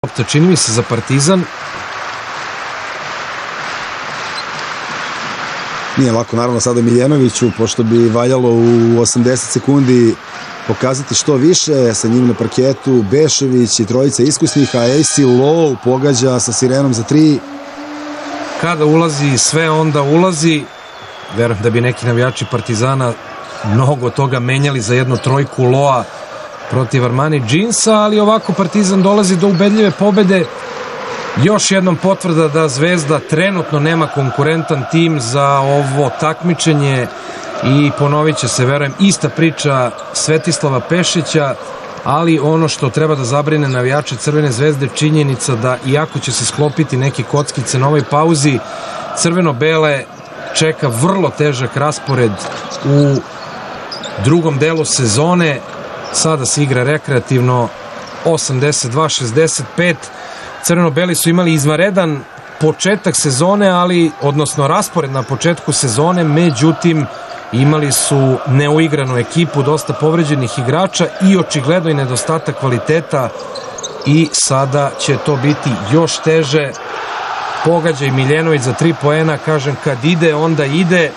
lopta, čini mi se, za Partizan. Nije lako, naravno, sada Miljenoviću, pošto bi valjalo u 80 sekundi pokazati što više. Sa njim na parketu Bešević i trojica iskusnih, a AC Low pogađa sa sirenom za 3. Kada ulazi sve, onda ulazi. Verujem da bi neki navijači Partizana mnogo toga menjali za jednu trojku Loa protiv Armani Džinsa, ali ovako Partizan dolazi do ubedljive pobede. Još jednom potvrda da Zvezda trenutno nema konkurentan tim za ovo takmičenje i ponovit će se, verujem, ista priča Svetislava Pešića, ali ono što treba da zabrine navijače Crvene Zvezde, činjenica da iako će se sklopiti neke kockice na ovoj pauzi, crveno-bele čeka vrlo težak raspored u drugom delu sezone. Sada se igra rekreativno 82-65. Crveno-beli su imali izvanredan početak sezone, odnosno raspored na početku sezone, međutim imali su neuigranu ekipu, dosta povređenih igrača i očigledno i nedostatak kvaliteta i sada će to biti još teže. Pogađa i Miljenović za 3 poena, kažem, kad ide, onda ide.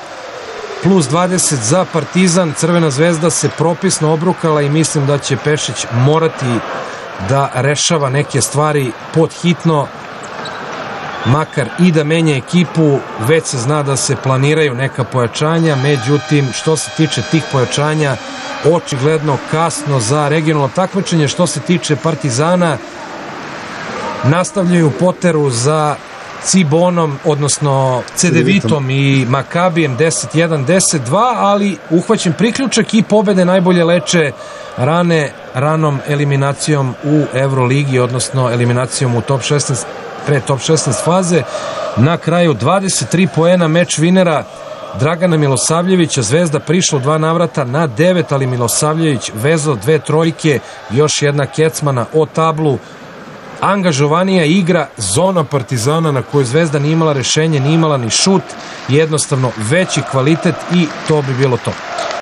Plus 20 za Partizan. Crvena Zvezda se propisno obrukala i mislim da će Pešić morati da rešava neke stvari pod hitno, makar i da menja ekipu. Već se zna da se planiraju neka pojačanja, međutim što se tiče tih pojačanja očigledno kasno za regionalno takmičenje. Što se tiče Partizana, nastavljaju poteru za Cibonom, odnosno Cedevitom i Makabijem 10-1, 10-2, ali uhvaćen priključak i pobede najbolje leče rane ranom eliminacijom u Euroligi, odnosno eliminacijom u top 16, pre top 16 faze. Na kraju 23 poena, meč vinera Dragana Milosavljevića. Zvezda prišla u 2 navrata na 9, ali Milosavljević vezao 2 trojke, još jedna kecmana o tablu. Angažovanija igra zona Partizana na kojoj Zvezda nije imala rešenje, nije imala ni šut, jednostavno veći kvalitet i to bi bilo to.